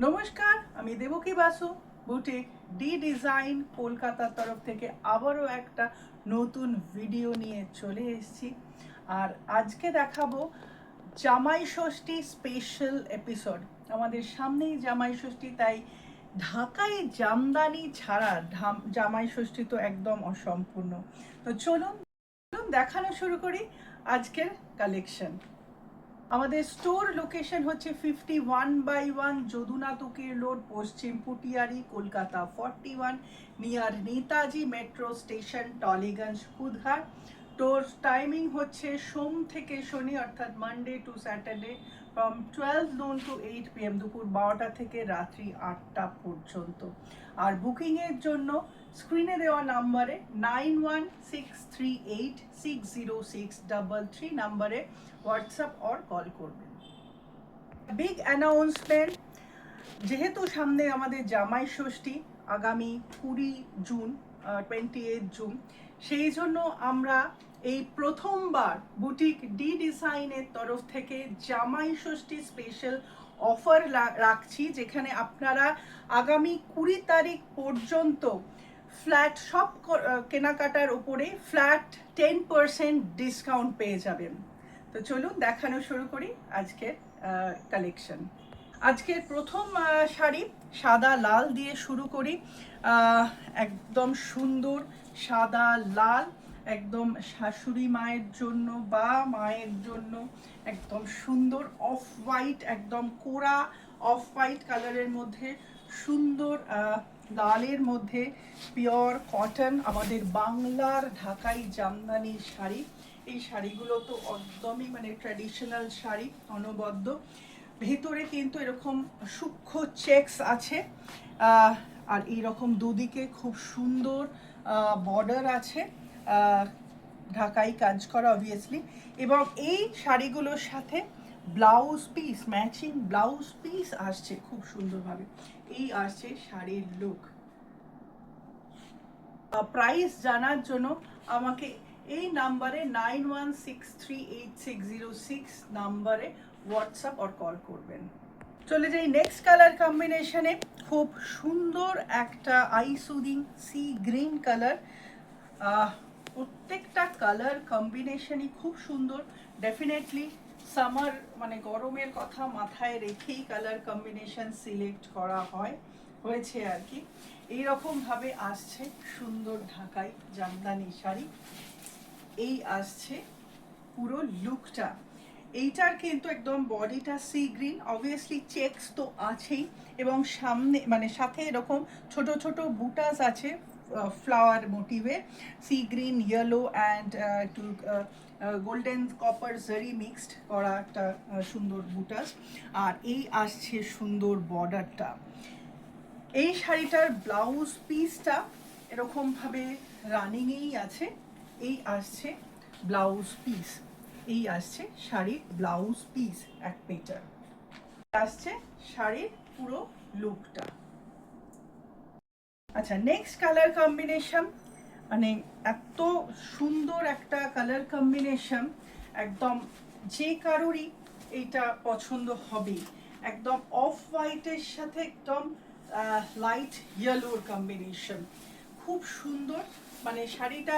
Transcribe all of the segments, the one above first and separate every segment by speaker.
Speaker 1: নমস্কার, আমি Devaki Basu boutique D design কলকাতার তরফ থেকে আবারও একটা নতুন ভিডিও নিয়ে চলে এসেছি। আর আজকে দেখাবো জামাই ষষ্ঠী স্পেশাল এপিসোড। আমাদের সামনেই জামাই ষষ্ঠী, তাই ঢাকায় জামদানি ছাড়া জামাই ষষ্ঠী তো একদম অসম্পূর্ণ। তো চলুন দেখানো শুরু করি আজকের কালেকশন। আমাদের স্টোর লোকেশন হচ্ছে 51/1 Jadunath Ukil road, Paschim Putiary, Kolkata 41, near Netaji metro station, Tollygunge, Kudghat. Store timing হচ্ছে সোম থেকে শনি অর্থাৎ Monday to Saturday from 12 noon to 8 PM, দুপুর 12টা থেকে রাত্রি 8টা পর্যন্ত। আর বুকিংয়ের জন্য স্ক্রিনে দেওয়া নাম্বারে 9163860633 নাম্বারে হোয়াটসঅ্যাপ অর কল করবেন। বিগ অ্যানাউন্সমেন্ট, যেহেতু সামনে আমাদের জামাই ষষ্ঠী আগামী 20 জুন, 28 জুন, সেই জন্য আমরা এই প্রথমবার বুটিক ডি ডিজাইনের তরফ থেকে জামাই ষষ্ঠী স্পেশাল অফার রাখছি, যেখানে আপনারা আগামী 20 তারিখ পর্যন্ত ফ্ল্যাট সব কেনাকাটার উপরে ফ্ল্যাট 10% ডিসকাউন্ট পেয়ে যাবেন। তো চলুন দেখানো শুরু করি আজকের কালেকশন। আজকের প্রথম শাড়ি সাদা লাল দিয়ে শুরু করি। একদম সুন্দর সাদা লাল, একদম শাশুড়ি মায়ের জন্য বা মায়ের জন্য একদম সুন্দর অফ হোয়াইট, একদম কোরা অফ হোয়াইট কালারের মধ্যে সুন্দর লালের মধ্যে পিওর কটন, আমাদের বাংলার ঢাকাই জামদানি শাড়ি। এই শাড়িগুলো তো একদমই ট্র্যাডিশনাল শাড়ি, অনবদ্য। ভেতরে কিন্তু এরকম সূক্ষ্ম চেকস আছে, আর এইরকম দুদিকে খুব সুন্দর বর্ডার আছে, ঢাকাই কাজ করা অবভিয়াসলি। এবং এই শাড়িগুলোর সাথে blouse piece, matching blouse piece আসছে খুব সুন্দরভাবে। এই আসছে শাড়ির লুক। প্রাইস জানার জন্য আমাকে এই নাম্বারে 91638606 নাম্বারে হোয়াটসঅ্যাপ অর কল করবেন। চলে যাই নেক্সট কালার কম্বিনেশনে। খুব সুন্দর একটা I soothing sea green colour. প্রত্যেকটা কালার কম্বিনেশনই খুব সুন্দর। ডেফিনেটলি সামার গরমের কথা মাথায় রেখেই কালার কম্বিনেশন সিলেক্ট করা হয়েছে আর কি। এইরকমভাবে আসছে সুন্দর ঢাকাই জামদানি শাড়ি। এই আসছে পুরো লুকটা। এইটার কিন্তু একদম বডিটা সি গ্রিন, অবভিয়াসলি চেকস তো আছেই, এবং সামনে সাথে এরকম ছোট ছোট বুটাস আছে ফ্লাওয়ার মোটিভে, সি গ্রিন, ইয়েলো অ্যান্ড একটু গোল্ডেন কপার জারি মিক্সড করা একটা সুন্দর বুটাস। আর এই আসছে সুন্দর বর্ডারটা। এই শাড়িটার ব্লাউজ পিসটা এরকমভাবে রানিংয়েই আছে। এই আসছে ব্লাউজ পিস, এই আসছে শাড়ির ব্লাউজ পিস এক মিটার। আসছে শাড়ির পুরো লুকটা। আচ্ছা, নেক্সট কালার কম্বিনেশন, এত সুন্দর একটা কালার কম্বিনেশন, একদম যে কারোরই এইটা পছন্দ হবে। একদম অফ হোয়াইটের সাথে একদম লাইট ইয়েলোর কম্বিনেশন, খুব সুন্দর। শাড়িটা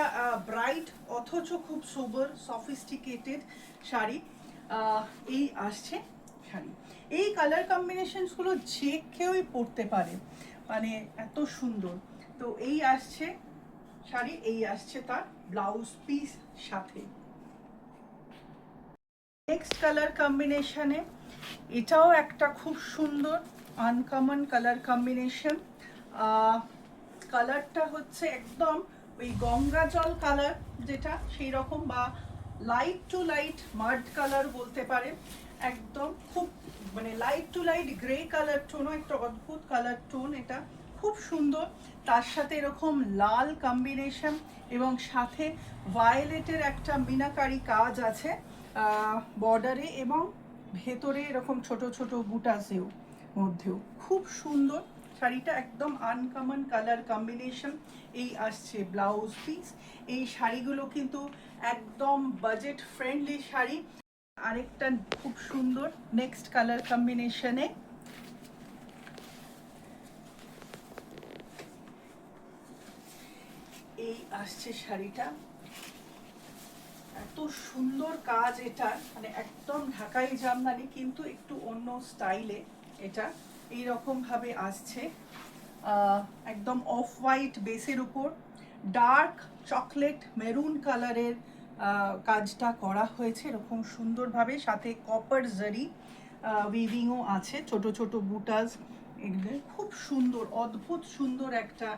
Speaker 1: ব্রাইট অথচ খুব সোবার সফিস্টিকেটেড শাড়ি। এই আসছে শাড়ি। এই কালার কম্বিনেশনসগুলো যে কেউই পরতে পারে, এত সুন্দর। তো এই আসছে শাড়ি, এই আসছে তার ব্লাউজ পিস সাথে। নেক্সট কালার কম্বিনেশনে এটাও একটা খুব সুন্দর আনকমন কালার কম্বিনেশন। কালারটা হচ্ছে একদম ওই গঙ্গা জল কালার, যেটা সেই রকম, বা light to light mud colour বলতে পারে। একদম খুব light to light grey colour টোনও, একটা অদ্ভুত কালার টোন, এটা খুব সুন্দর। তার সাথে এরকম লাল কম্বিনেশন এবং সাথে ভায়োলেটের একটা মিনাকারি কাজ আছে বর্ডারে, এবং ভেতরে এরকম ছোট ছোট বুটাসেও মধ্যেও খুব সুন্দর। শাড়িটা একদম আনকমন কালার কম্বিনেশন। এই আসছে ব্লাউজ পিস। এই শাড়িগুলো কিন্তু একদম বাজেট ফ্রেন্ডলি শাড়ি। আরেকটা খুব সুন্দর নেক্সট কালার কম্বিনেশনে এই আসছে শাড়িটা, এত সুন্দর কাজ এটা, মানে একদম ঢাকাই জামদানি কিন্তু একটু অন্য স্টাইলে। এটা এইরকম ভাবে আসছে, একদম অফ হোয়াইট বেসের উপর ডার্ক চকলেট মেরুন কালারের কাজটা করা হয়েছে এরকম সুন্দরভাবে, সাথে কপার জারি উইভিংও আছে, ছোট ছোট বুটাস, এগুলো খুব সুন্দর, অদ্ভুত সুন্দর একটা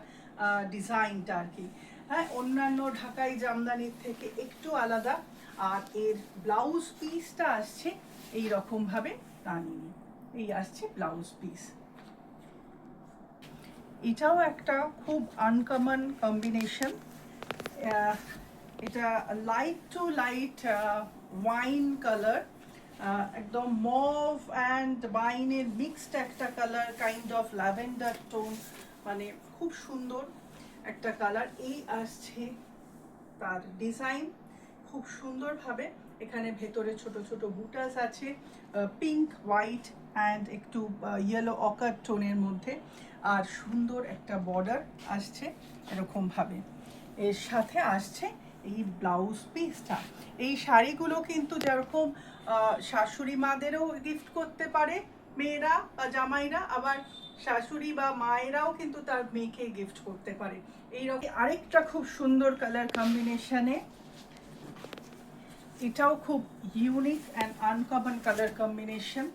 Speaker 1: ডিজাইনটা আর কি। হ্যাঁ, অন্যান্য ঢাকাই জামদানির থেকে একটু আলাদা। আর এর ব্লাউজ পিসটা আসছে এই রকম ভাবে টানিয়ে, এই আসছে ব্লাউজ পিস। এটাও একটা খুব আনকমন কম্বিনেশন, এটা light to light wine colour, একদম মভ অ্যান্ড ওয়াইনের মিক্সড একটা colour, kind of lavender tone, মানে খুব সুন্দর একটা কালার। এই আসছে তার ডিজাইন খুব সুন্দরভাবে, এখানে ভেতরে ছোট ছোট বুটাস আছে, পিঙ্ক হোয়াইট অ্যান্ড একটু ইয়েলো অকার টোনের মধ্যে, আর সুন্দর একটা বর্ডার আসছে এরকমভাবে। এর সাথে আসছে এই ব্লাউজ পিসটা। এই শাড়িগুলো কিন্তু যেরকম শাশুড়ি মাদেরও গিফট করতে পারে মেয়েরা বা জামাইরা, আবার শাশুড়ি বা মায়েরাও কিন্তু তার মেয়েকে গিফট করতে পারে। এইরকম আরেকটা খুব সুন্দর কালার কম্বিনেশনে, এটাও খুব unique and uncommon colour combination.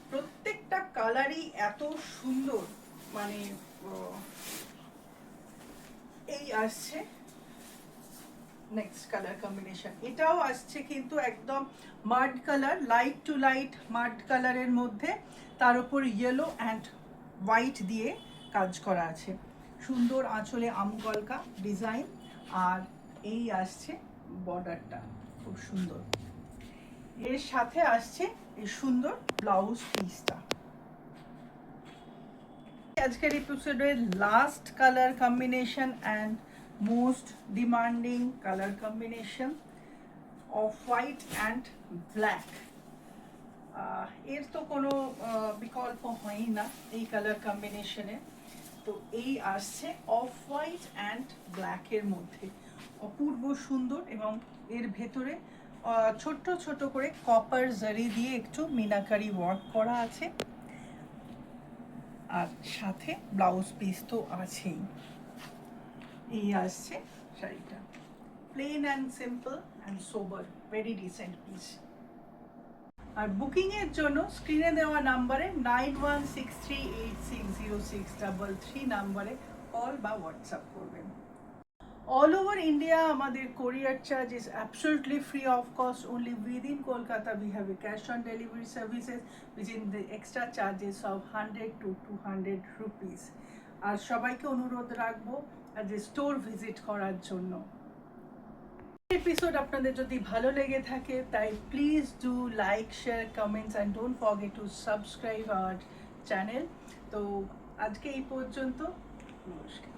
Speaker 1: প্রত্যেকটা কালারই এত সুন্দর, মানে এই আসছে নেক্সট কালার কম্বিনেশন, এটাও আসছে কিন্তু একদম মাড কালার, লাইট টু লাইট মাড কালারের মধ্যে, তার উপর ইয়েলো অ্যান্ড হোয়াইট দিয়ে কাজ করা আছে, সুন্দর আঁচলে আমকলকা ডিজাইন, আর এই আসছে বর্ডারটা খুব সুন্দর। এর সাথে আসছে এই সুন্দর ব্লাউজ পিসটা। আজকের এপিসোডের last colour combination and most demanding colour combination, off white and black. এর তো কোনো বিকল্প হয়ই না এই কালার কম্বিনেশনে। তো এই আসছে অফ হোয়াইট অ্যান্ড ব্ল্যাকের মধ্যে, অপূর্ব সুন্দর, এবং এর ভেতরে ছোট্ট ছোট করে কপার জারি দিয়ে একটু মিনাকারি ওয়ার্ক করা আছে, আর সাথে ব্লাউজ পিস তো আছেই। এই আসছে শাড়িটা, plain and simple and sober, very decent piece. আর বুকিংয়ের জন্য স্ক্রিনে দেওয়া নাম্বারে 9163860633 নাম্বারে কল বা হোয়াটসঅ্যাপ করবেন। All over India, আমাদের courier charge is absolutely free of cost. Only within Kolkata we have a cash on delivery services within the extra charges of 100 to 200 rupees. আর সবাইকে অনুরোধ রাখবো যে স্টোর ভিজিট করার জন্য। Episode আপনাদের যদি ভালো লেগে থাকে তাই please do like, share, comments and don't forget to subscribe our channel. তো আজকে এই পর্যন্ত, নমস্কার।